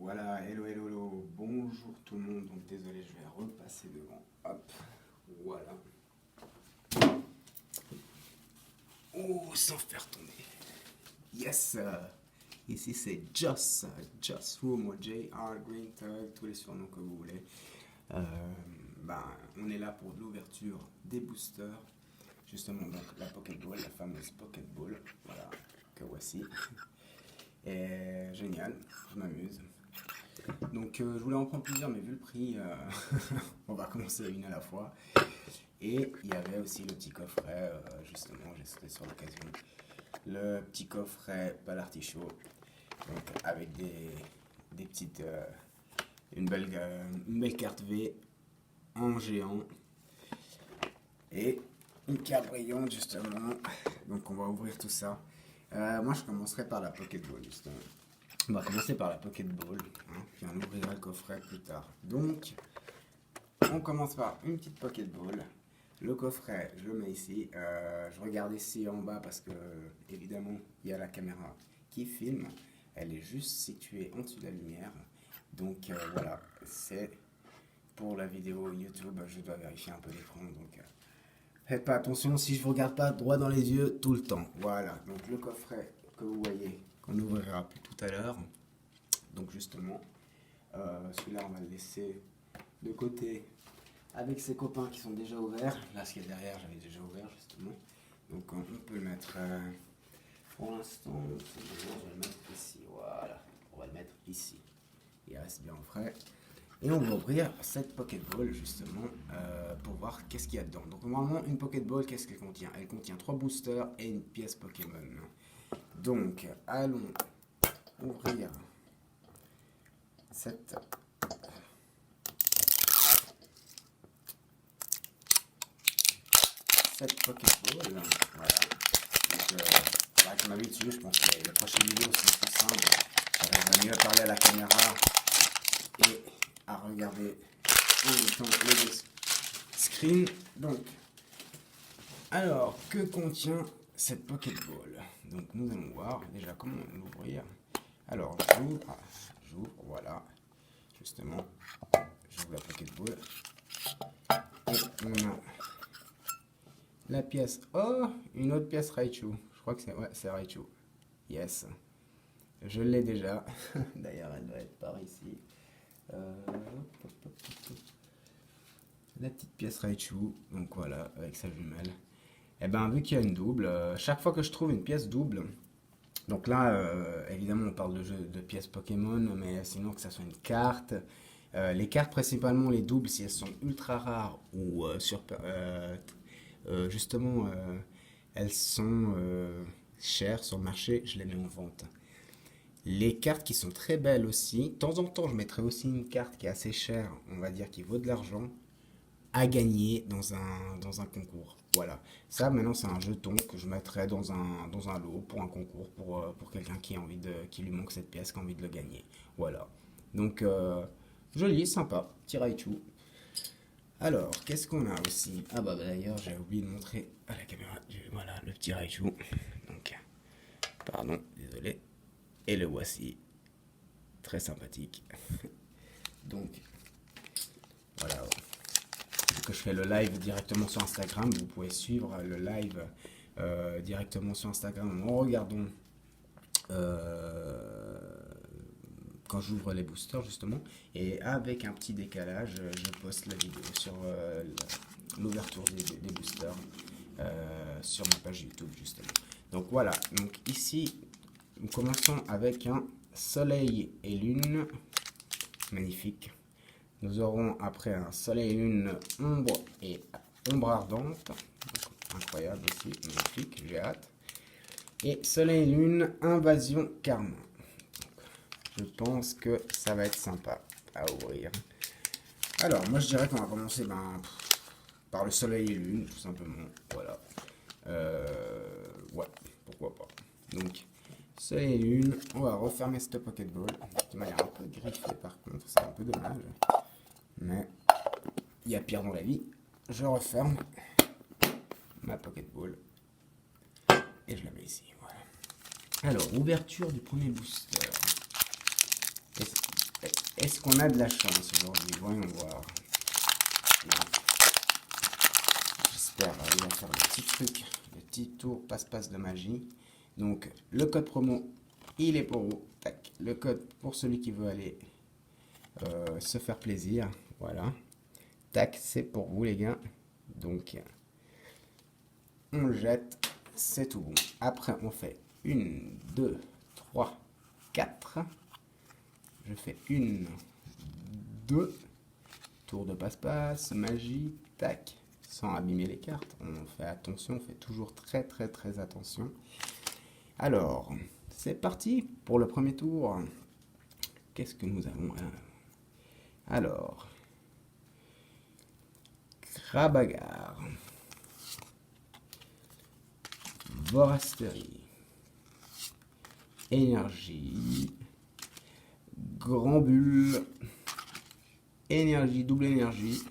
Voilà, hello, hello, hello, bonjour tout le monde. Donc désolé, je vais repasser devant. Hop, voilà. Oh, sans faire tomber. Yes, ici c'est Just Room ou JR Green Tug, tous les surnoms que vous voulez. Euh, on est là pour l'ouverture des boosters. Justement, donc la Pokéball, la fameuse Pokéball. Voilà, que voici. Et génial, je m'amuse. Donc je voulais en prendre plusieurs, mais vu le prix, on va commencer une à la fois. Et il y avait aussi le petit coffret, justement, j'ai sauté sur l'occasion. Le petit coffret Palartichaut, donc avec des petites, une belle carte V en géant et une carte brillante justement. Donc on va ouvrir tout ça. Moi je commencerai par la Pokéball justement. On va commencer par la Pokéball, hein, puis on ouvrira le coffret plus tard. Donc, on commence par une petite Pokéball. Le coffret, je le mets ici. Je regarde ici en bas parce que, évidemment, il y a la caméra qui filme. Elle est juste située en dessous de la lumière. Donc, voilà, c'est pour la vidéo YouTube. Je dois vérifier un peu l'écran. Donc, faites pas attention si je vous regarde pas droit dans les yeux tout le temps. Voilà, donc le coffret que vous voyez, qu'on ouvrira plus tout à l'heure. Donc justement, celui-là on va le laisser de côté avec ses copains qui sont déjà ouverts. Là ce qui est derrière j'avais déjà ouvert justement. Donc on peut le mettre pour l'instant, je vais le mettre ici. Voilà, on va le mettre ici. Il reste bien frais. Et on va ouvrir cette Pokéball justement pour voir qu'est-ce qu'il y a dedans. Donc normalement une Pokéball, qu'est-ce qu'elle contient? Elle contient 3 boosters et une pièce Pokémon. Donc allons ouvrir cette Pokéball. Voilà. Donc, comme d'habitude, je pense que les prochaines vidéos sont plus simples. J'arriverai mieux à parler à la caméra et à regarder en même temps le screen. Donc, alors, que contient cette Pokéball? Donc, nous allons voir déjà comment l'ouvrir. Alors, j'ouvre, voilà. Justement, j'ouvre la Pokéball. Et on a la pièce. Oh, une autre pièce Raichu. Je crois que c'est Raichu. Yes. Je l'ai déjà. D'ailleurs, elle doit être par ici. La petite pièce Raichu. Donc voilà, avec sa jumelle. Et ben, vu qu'il y a une double, chaque fois que je trouve une pièce double, donc là, évidemment, on parle de pièces Pokémon, mais sinon que ça soit une carte. Les cartes, principalement les doubles, si elles sont ultra rares ou justement, elles sont chères sur le marché, je les mets en vente. Les cartes qui sont très belles aussi, de temps en temps, je mettrai aussi une carte qui est assez chère, on va dire qui vaut de l'argent, à gagner dans un concours. Voilà. Ça, maintenant, c'est un jeton que je mettrai dans un lot pour un concours, pour quelqu'un qui lui manque cette pièce, qui a envie de le gagner. Voilà. Donc, joli, sympa, petit Raichu. Alors, qu'est-ce qu'on a aussi? Ah bah d'ailleurs, j'ai oublié de montrer à la caméra. Voilà, le petit Raichu. Donc, pardon, désolé. Et le voici. Très sympathique. Donc, voilà. Vu que je fais le live directement sur Instagram, vous pouvez suivre le live directement sur Instagram en regardant quand j'ouvre les boosters justement, et avec un petit décalage, je poste la vidéo sur l'ouverture des boosters sur ma page YouTube justement. Donc voilà, donc ici nous commençons avec un soleil et lune, magnifique. Nous aurons après un soleil et lune ombre ardente, donc, incroyable aussi, magnifique, j'ai hâte. Et soleil et lune invasion karma. Je pense que ça va être sympa à ouvrir. Alors, moi je dirais qu'on va commencer par le soleil et lune, tout simplement. Voilà. Ouais, pourquoi pas. Donc, soleil et lune, on va refermer cette Pokéball, qui m'a l'air un peu griffée par contre, c'est un peu dommage. Mais il y a pire dans la vie. Je referme ma Pokéball et je la mets ici. Voilà. Alors, ouverture du premier booster. Est-ce qu'on a de la chance aujourd'hui? Voyons voir. J'espère il va faire le petit truc, le petit tour passe-passe de magie. Donc le code promo, il est pour vous. Tac. Le code pour celui qui veut aller se faire plaisir. Voilà. Tac, c'est pour vous les gars. Donc on le jette, c'est tout bon. Après on fait 1, 2, 3, 4. Je fais 1, 2. Tour de passe-passe, magie, tac. Sans abîmer les cartes. On fait attention, on fait toujours très attention. Alors, c'est parti pour le premier tour. Qu'est-ce que nous avons là? Alors, Krabagar, Vorasterie, Énergie, Grand Bulle, Énergie, double énergie,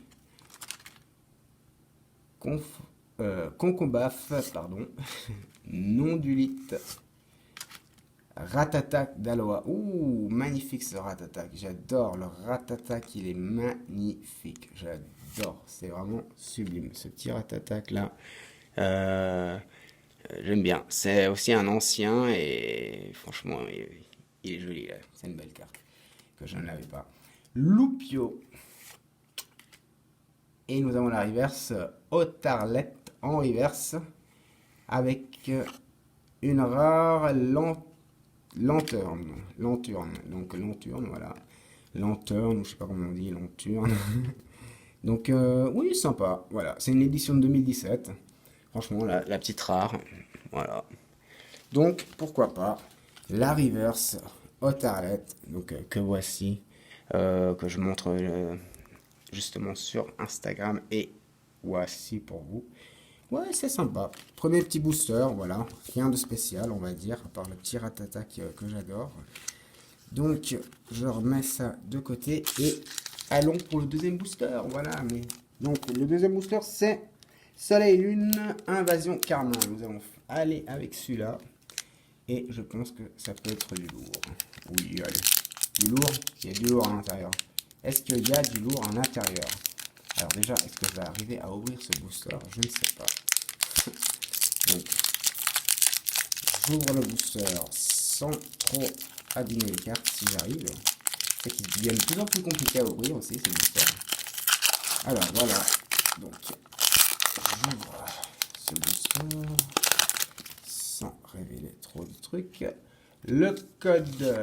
Concobaf, pardon, Non-Dulite, Ratatak d'Aloa. Ouh, magnifique ce Ratatak. J'adore le Ratatak, il est magnifique. J'adore, c'est vraiment sublime. Ce petit Ratatak là, j'aime bien. C'est aussi un ancien et franchement, il est joli là. C'est une belle carte que je ne l'avais pas. Loupio. Et nous avons la reverse Otarlet en reverse avec une rare lanterne. Donc lanturne, voilà. Lanterne, je sais pas comment on dit, lanturne. Donc oui, sympa. Voilà, c'est une édition de 2017. Franchement, la petite rare. Voilà. Donc pourquoi pas la reverse Otarlet, donc que voici, que je montre justement sur Instagram, et voici pour vous. Ouais, c'est sympa. Premier petit booster, voilà. Rien de spécial, on va dire, à part le petit ratata que j'adore. Donc, je remets ça de côté et allons pour le deuxième booster. Voilà. Mais donc, le deuxième booster, c'est Soleil Lune, Invasion Karma. Nous allons aller avec celui-là. Et je pense que ça peut être du lourd. Oui, allez. Du lourd, il y a du lourd à l'intérieur. Est-ce qu'il y a du lourd à l'intérieur? Alors déjà, est-ce que je vais arriver à ouvrir ce booster? Je ne sais pas. Donc, j'ouvre le booster sans trop abîmer les cartes si j'arrive. C'est qu'ils deviennent de plus en plus compliqués à ouvrir aussi, ces boosters. Alors voilà, donc j'ouvre ce booster sans révéler trop de trucs. Le code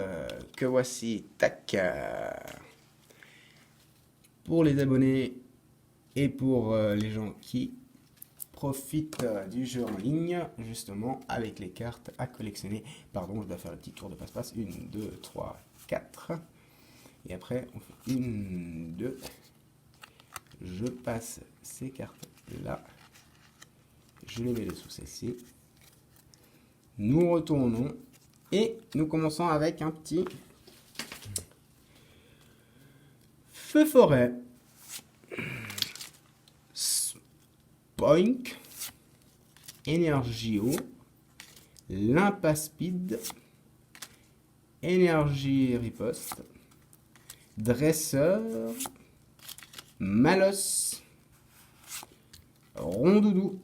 que voici, tac, pour les abonnés et pour les gens qui profitent du jeu en ligne, justement, avec les cartes à collectionner. Pardon, je dois faire le petit tour de passe-passe. 1, 2, 3, 4. Et après, on fait 1, 2. Je passe ces cartes-là. Je les mets sous celle-ci. Nous retournons. Et nous commençons avec un petit feu forêt. Spoink, Énergie eau, Limpaspide, Énergie riposte, Dresseur, Malos, Rondoudou,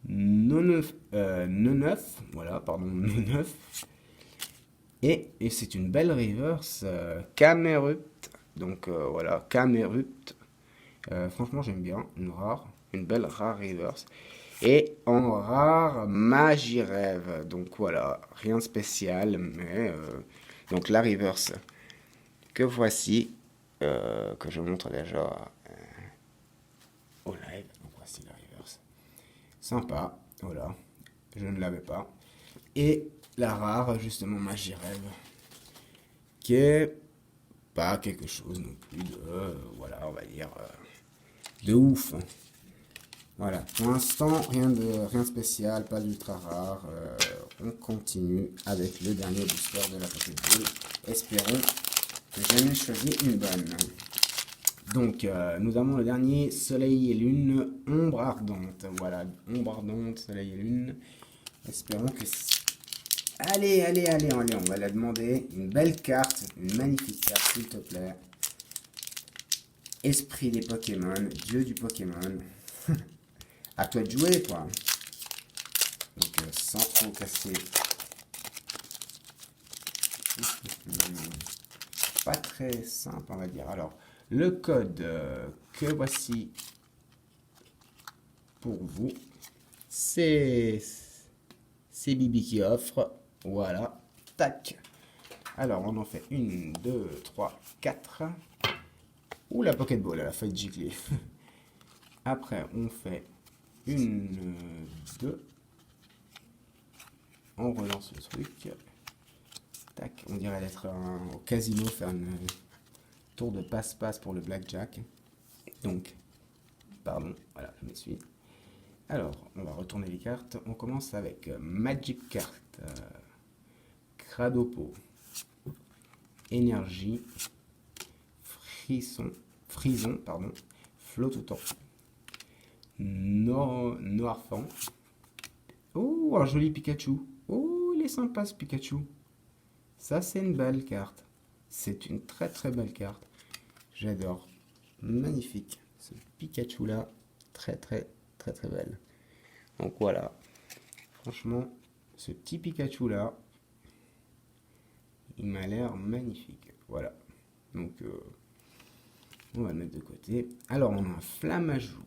Neuf, voilà, pardon, Neuf. Et c'est une belle reverse, Camerupt, donc voilà, Camerupt. Franchement, j'aime bien, une belle rare reverse. Et en rare, Magie Rêve. Donc voilà, rien de spécial, mais donc la reverse que voici, que je montre déjà au live. Donc voici la reverse. Sympa, voilà, je ne l'avais pas. Et la rare, justement, Magie Rêve, qui est pas quelque chose non plus de, voilà, on va dire, de ouf. Voilà, pour l'instant, rien de spécial, pas d'ultra rare. On continue avec le dernier booster de la Pocket Ball. Espérons que j'en ai choisi une bonne. Donc, nous avons le dernier Soleil et Lune, Ombre Ardente. Voilà, Ombre Ardente, Soleil et Lune. Espérons que Allez, allez, allez, allez, on va la demander. Une belle carte, une magnifique carte, s'il te plaît. Esprit des Pokémon, dieu du Pokémon. À toi de jouer, quoi. Donc, sans trop casser. Pas très simple, on va dire. Alors, le code que voici pour vous, c'est Bibi qui offre. Voilà. Tac. Alors, on en fait une, deux, trois, quatre. Ouh, la Pokéball, elle a failli gicler. Après, on fait une, deux. On relance le truc. Tac, on dirait d'être au casino, faire une tour de passe-passe pour le blackjack. Donc, pardon, voilà, je m'essuie. Alors, on va retourner les cartes. On commence avec Magic Card, Cradopo, Énergie, Frison, pardon, Flottoutant, Noirfang. Oh, un joli Pikachu. Oh, il est sympa ce Pikachu. Ça, c'est une belle carte. C'est une très très belle carte. J'adore. Magnifique. Ce Pikachu là, très très très très belle. Donc voilà. Franchement, ce petit Pikachu là, il m'a l'air magnifique. Voilà. Donc, on va le mettre de côté. Alors, on a un Flammajou,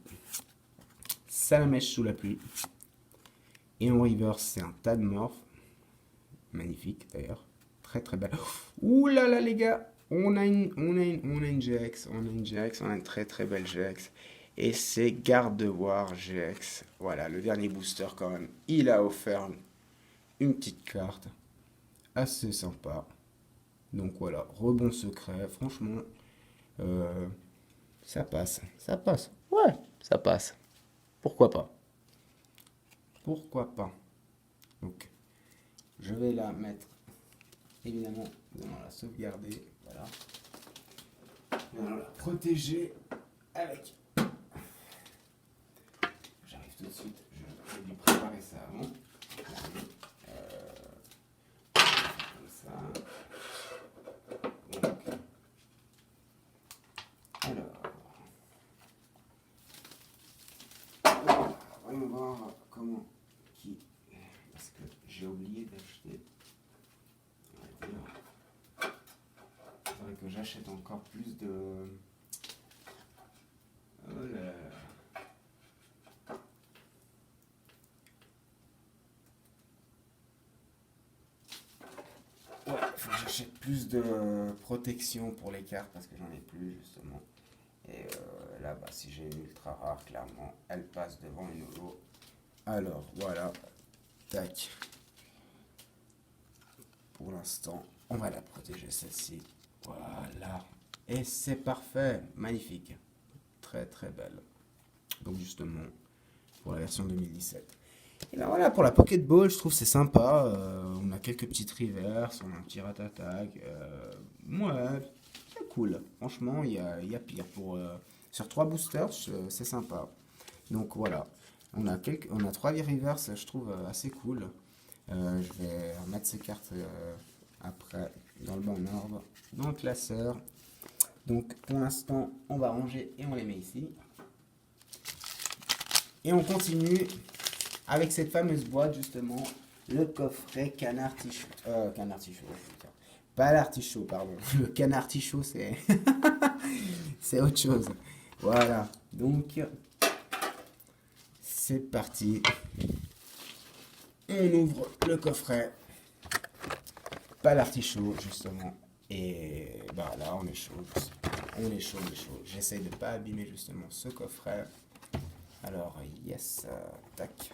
Salamèche sous la pluie. Et en reverse, c'est un Tadmorph. Magnifique d'ailleurs. Très très belle. Ouh là là les gars, on a une GX, on a une très très belle GX. Et c'est Gardevoir GX. Voilà, le dernier booster quand même. Il a offert une petite carte. Assez sympa. Donc voilà, rebond secret. Franchement, ça passe. Ça passe. Ouais, ça passe. Pourquoi pas? Pourquoi pas? Donc, je vais la mettre, évidemment, nous allons la sauvegarder. Voilà. Nous allons la protéger avec. J'arrive tout de suite. Je vais lui préparer ça avant. Comme ça. Donc, alors. Voyons voir comment. Parce que j'ai oublié d'acheter. Il faudrait que j'achète encore plus de. Oh là là. Ouais, il faut que j'achète plus de protection pour les cartes parce que j'en ai plus justement. Et là, bah, si j'ai une ultra rare, clairement, elle passe devant une holo. Alors, voilà. Tac. Pour l'instant, on va la protéger celle-ci. Voilà. Et c'est parfait. Magnifique. Très très belle. Donc justement, pour la version 2017. Et ben voilà, pour la Pokéball, je trouve c'est sympa. On a quelques petites reverses, on a un petit rat-attack. Ouais, c'est cool. Franchement, il y a pire. Sur 3 boosters, c'est sympa. Donc voilà, on a 3 reverses, je trouve assez cool. Je vais remettre ces cartes après dans le bon ordre, dans le classeur. Donc pour l'instant, on va ranger et on les met ici. Et on continue avec cette fameuse boîte justement, le coffret canard-tichou. Canard-tichou, pas l'artichaut, pardon. Le canard-tichou, c'est c'est autre chose. Voilà, donc c'est parti. On ouvre le coffret. Pas l'artichaut, justement. Et bah là, on est chaud. On est chaud, on est chaud. J'essaye de ne pas abîmer justement ce coffret. Alors, yes, tac.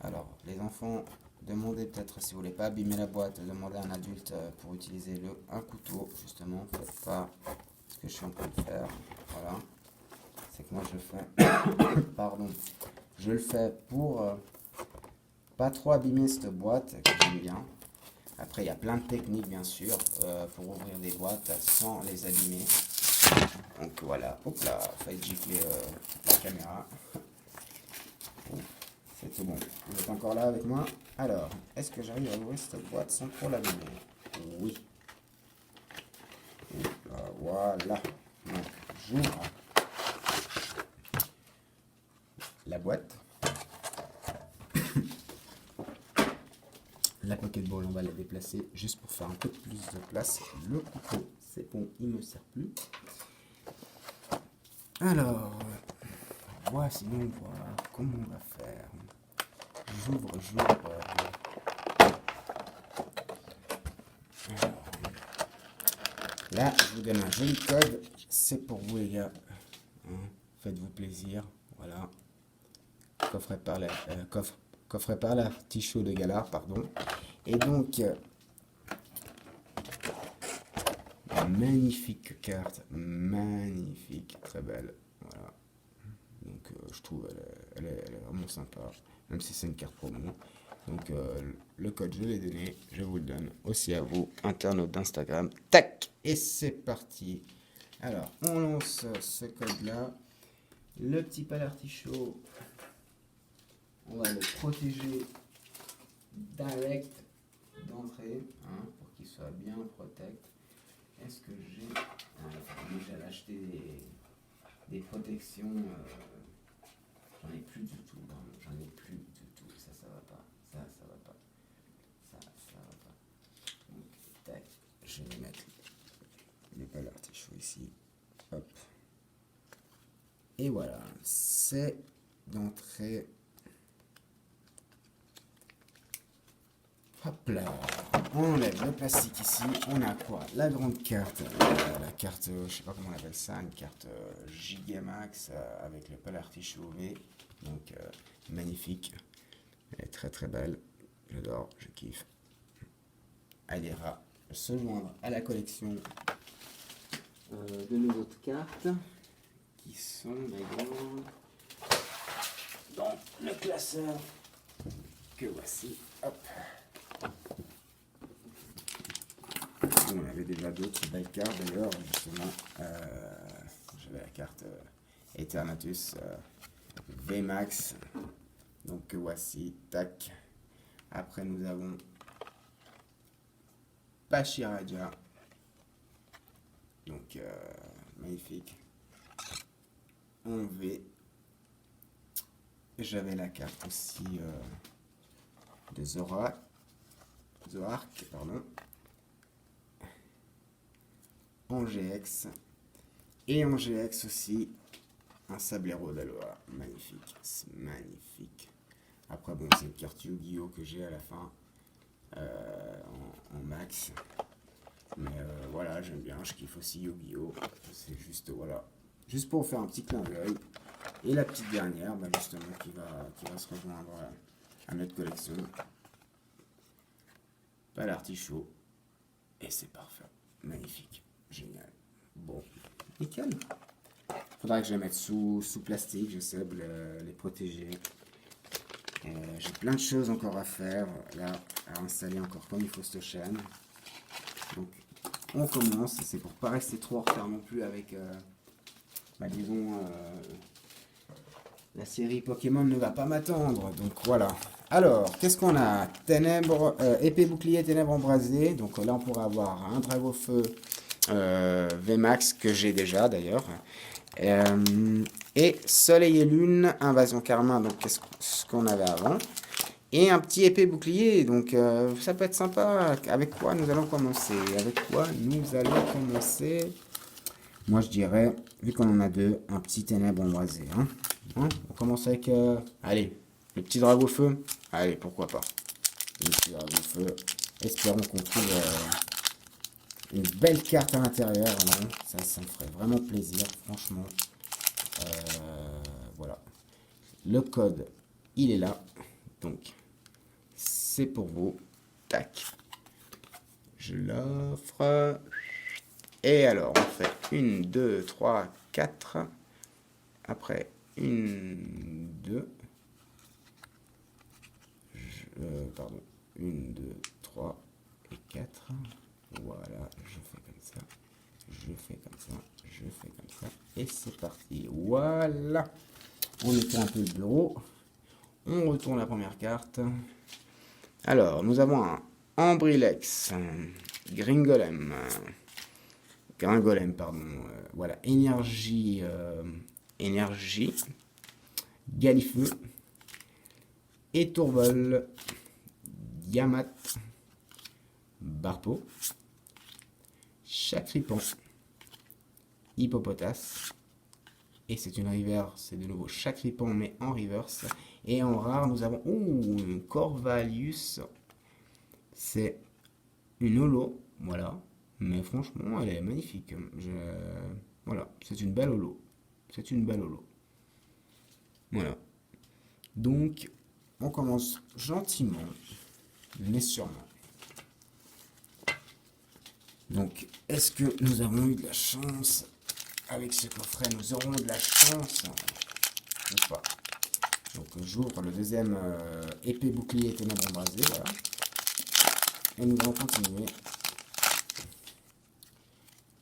Alors, les enfants, demandez peut-être si vous voulez pas abîmer la boîte, demandez à un adulte pour utiliser un couteau, justement. Faites pas ce que je suis en train de faire. Voilà. C'est que moi je fais. Pardon. Je le fais pour pas trop abîmer cette boîte que j'aime bien. Après, il y a plein de techniques, bien sûr, pour ouvrir des boîtes sans les abîmer. Donc voilà, hop là, failli gifler la caméra. C'est c'est bon. Vous êtes encore là avec moi? Alors, est-ce que j'arrive à ouvrir cette boîte sans trop l'abîmer? Oui. Voilà. Donc, j'ouvre la boîte. La Pokéball, on va la déplacer juste pour faire un peu plus de place. Le couteau, c'est bon, il ne me sert plus. Alors, voici, on voit comment on va faire. J'ouvre. Alors, là, je vous donne un joli code. C'est pour vous, les gars. Hein, faites-vous plaisir. Voilà. Coffret par l'artichaut de Galard, pardon. Et donc, magnifique carte. Magnifique. Très belle. Voilà. Donc, je trouve elle est vraiment sympa. Même si c'est une carte promo. Donc le code je l'ai donné, je vous le donne aussi à vous, internautes d'Instagram. Tac, et c'est parti. Alors on lance ce code là. Le petit pal artichaut, on va le protéger direct d'entrée, hein, pour qu'il soit bien protect. Est-ce que j'ai déjà acheté des protections? J'en ai plus du tout, hein, j'en ai plus du tout. Ça va pas. Ça va pas. Ça va pas. Donc, tac, je vais mettre les pales artichauts ici. Hop. Et voilà, c'est d'entrée. Hop là. On enlève le plastique ici. On a quoi? La grande carte. La carte, je sais pas comment on appelle ça, une carte Gigamax avec le pal artichaut V. Donc, magnifique. Elle est très très belle. J'adore, je kiffe. Elle ira se joindre à la collection de nos autres cartes qui sont d'ailleurs dans le classeur que voici. Hop. On avait déjà d'autres belles cartes d'ailleurs, justement. J'avais la carte Eternatus VMAX. Donc que voici, tac. Après nous avons Pachiradia. Donc magnifique. En V. J'avais la carte aussi de Zorak, pardon. En GX. Et en GX aussi, un Sablero d'Aloha. Magnifique. C'est magnifique. Après, bon, c'est une carte Yu-Gi-Oh! Que j'ai à la fin. En max. Mais voilà, j'aime bien. Je kiffe aussi Yu-Gi-Oh! C'est juste, voilà. Juste pour faire un petit clin d'œil. Et la petite dernière, bah, justement, qui va se rejoindre à notre collection. Pas l'artichaut. Et c'est parfait. Magnifique. Génial. Bon. Nickel. Faudra que je les mette sous plastique, je sais, les protéger. J'ai plein de choses encore à faire. Là, à installer encore comme il faut cette chaîne. Donc, on commence. C'est pour pas rester trop en retard non plus avec, disons, la série Pokémon ne va pas m'attendre. Donc voilà. Alors, qu'est-ce qu'on a? Ténèbres, épée bouclier, ténèbres embrasées. Donc là, on pourrait avoir un Dragofeu VMAX que j'ai déjà d'ailleurs. Et Soleil et Lune, Invasion Karma. Donc qu'est-ce qu'on avait avant? Et un petit épée bouclier. Donc ça peut être sympa. Avec quoi nous allons commencer? Moi, je dirais, vu qu'on en a deux, un petit ténèbre embrasé. Hein. On commence avec... allez, le petit Dragofeu. Allez, pourquoi pas. Le petit Dragofeu. Espérons qu'on trouve une belle carte à l'intérieur. Hein. Ça me ferait vraiment plaisir, franchement. Voilà. Le code, il est là. Donc, c'est pour vous. Tac. Je l'offre. Et alors, on fait 1, 2, 3, 4. Après, 1, 2. Pardon. 1, 2, 3 et 4. Voilà, je fais comme ça. Je fais comme ça. Je fais comme ça. Et c'est parti. Voilà. On nettoie un peu le bureau. On retourne la première carte. Alors, nous avons un Ambrilex, Gringolem, Gringolem, pardon. Voilà, énergie, énergie, Galifeu, Étourvol, Yamat, Barpo, Chacripan, Hippopotas. Et c'est une reverse, c'est de nouveau Chacripan mais en reverse. Et en rare, nous avons Corvallius. C'est une holo, voilà. Mais franchement, elle est magnifique. Voilà, c'est une belle holo. C'est une belle holo. Voilà. Donc, on commence gentiment, mais sûrement. Donc, est-ce que nous avons eu de la chance avec ce coffret? Nous aurons de la chance ou pas? Donc, j'ouvre le deuxième épée, bouclier et ténèbres embrasées, voilà. Et nous allons continuer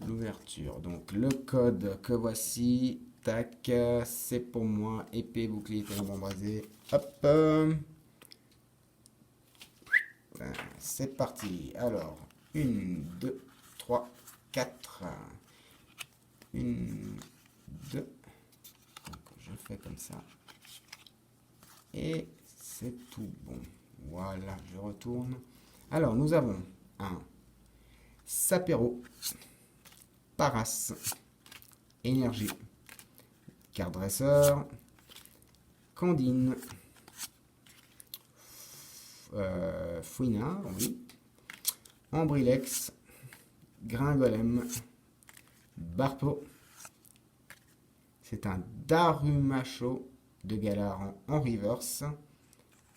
l'ouverture. Donc, le code que voici, tac, c'est pour moi, épée, bouclier, ténèbres embrasées. Hop, c'est parti. Alors, 1, 2, 3, 4. 1, 2. Donc, je fais comme ça. Et c'est tout bon. Voilà, je retourne. Alors, nous avons un Sapero, Paras, Énergie, Carte Dresseur, Candine, Fouinard, oui, Ambrilex, Gringolem, Barpo. C'est un Darumacho de Galar en reverse.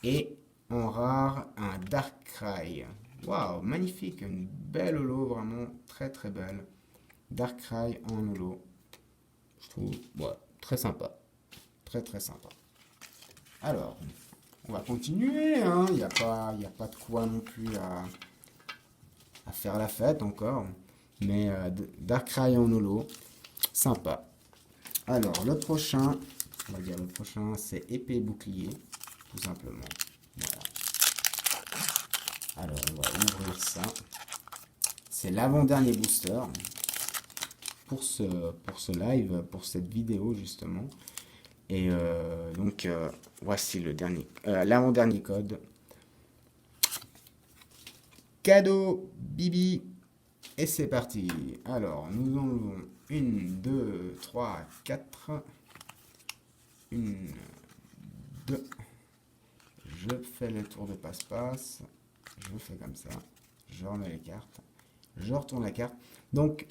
Et en rare, un Darkrai. Waouh, magnifique, une belle holo, vraiment très très belle. Darkrai en holo. Je trouve, ouais, très sympa. Très très sympa. Alors, on va continuer, hein. Il n'y a pas de quoi non plus à faire la fête encore. Mais Darkrai en holo, sympa. Alors, le prochain, on va dire le prochain, c'est épée bouclier, tout simplement. Voilà. Alors, on va ouvrir ça. C'est l'avant-dernier booster pour ce live, pour cette vidéo justement. Et donc, voici le dernier, l'avant-dernier code. Cadeau, Bibi. Et c'est parti. Alors, nous enlevons 1, 2, 3, 4. 1, 2. Je fais le tour de passe-passe. Je fais comme ça. Je remets les cartes. Je retourne la carte. Donc,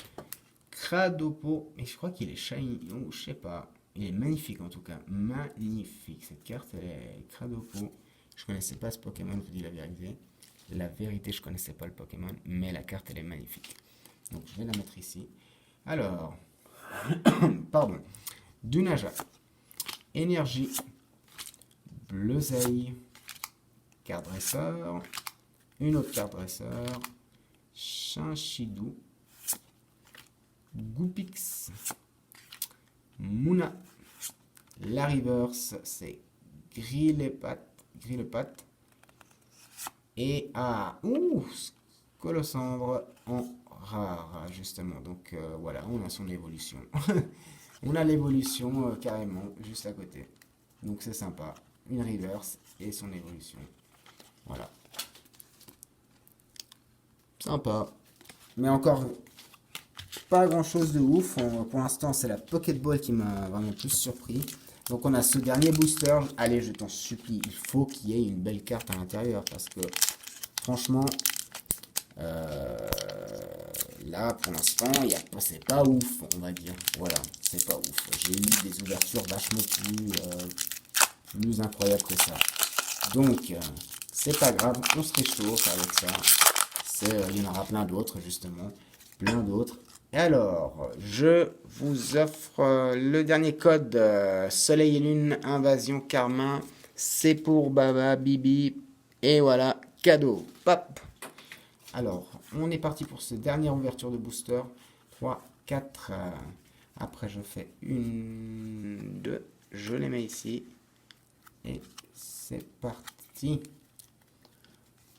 Cradopo. Mais je crois qu'il est shiny. Oh, je sais pas. Il est magnifique en tout cas. Magnifique. Cette carte, elle est Cradopo. Je connaissais pas ce Pokémon, je vous dis la vérité. La vérité, je connaissais pas le Pokémon. Mais la carte, elle est magnifique. Donc, je vais la mettre ici. Alors, pardon. Dunaja. Énergie. Bleuseille. Carte dresseur. Une autre carte dresseur. Chinchidou. Goupix. Mouna. La reverse, c'est Grillepat. Et Colossandre en rare, justement. Donc voilà, on a son évolution. On a l'évolution carrément juste à côté. Donc c'est sympa. Une reverse et son évolution. Voilà. Sympa. Mais encore pas grand chose de ouf. Pour l'instant, c'est la Pokéball qui m'a vraiment plus surpris. Donc on a ce dernier booster. Allez, je t'en supplie, il faut qu'il y ait une belle carte à l'intérieur. Parce que franchement, là pour l'instant, c'est pas ouf, on va dire. Voilà, c'est pas ouf. J'ai eu des ouvertures vachement plus incroyables que ça. Donc, c'est pas grave, on se réchauffe avec ça. Il y en aura plein d'autres, justement. Plein d'autres. Et alors, je vous offre le dernier code Soleil et Lune, Invasion Carmin. C'est pour Baba, Bibi. Et voilà, cadeau. Pop. Alors, on est parti pour cette dernière ouverture de booster. 3, 4. Après, je fais 1, 2. Je les mets ici. Et c'est parti.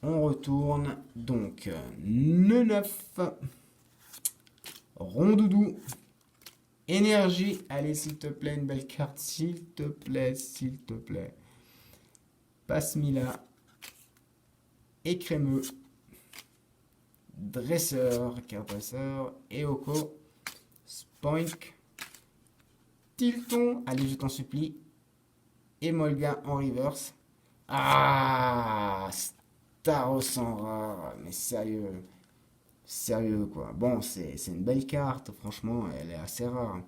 On retourne. Donc, nœud 9. Rondoudou. Énergie. Allez, s'il te plaît, une belle carte. S'il te plaît, s'il te plaît. Passe-Mila. Écrémeux. Dresseur. Carte dresseur. Eoko. Spoink. Tilton. Allez, je t'en supplie. Emolga en reverse. Ah, Staros en rare. Mais sérieux. Sérieux, quoi. Bon, c'est une belle carte. Franchement, elle est assez rare.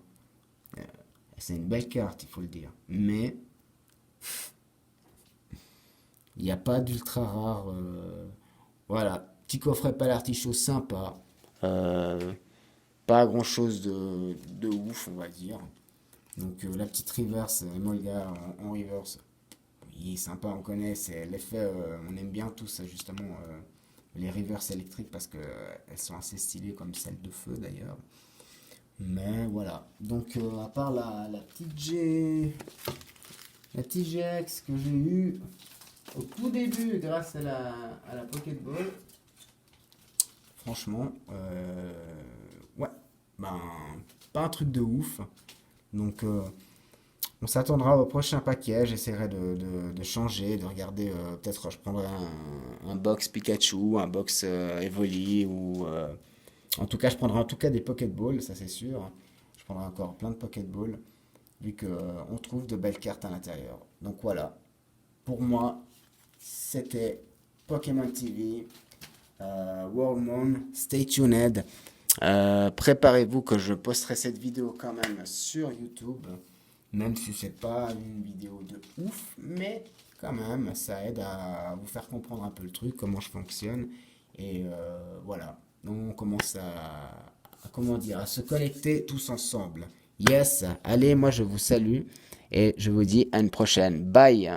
C'est une belle carte, il faut le dire. Mais, il n'y a pas d'ultra rare. Voilà. Petit coffret pas l'artichaut sympa. Pas grand chose de ouf, on va dire. Donc, la petite reverse, Emolga en reverse. Il est sympa, on connaît, c'est l'effet, on aime bien tous justement les reverse électriques parce que elles sont assez stylées comme celle de feu d'ailleurs. Mais voilà, donc à part la petite GX que j'ai eue au tout début grâce à la Pocket Ball, franchement, ouais, ben pas un truc de ouf. Donc on s'attendra au prochain paquet. J'essaierai de changer, de regarder. Peut-être je prendrai un box Pikachu, un box Evoli ou en tout cas je prendrai en tout cas des Pokéballs, ça c'est sûr. Je prendrai encore plein de Pokéballs vu que on trouve de belles cartes à l'intérieur. Donc voilà. Pour moi, c'était Pokémon TV, Worldmon. Stay tuned. Préparez-vous que je posterai cette vidéo quand même sur YouTube. Même si c'est pas une vidéo de ouf, mais quand même, ça aide à vous faire comprendre un peu le truc, comment je fonctionne. Et voilà. Donc on commence comment dire, à se connecter tous ensemble. Yes, allez, moi je vous salue et je vous dis à une prochaine. Bye.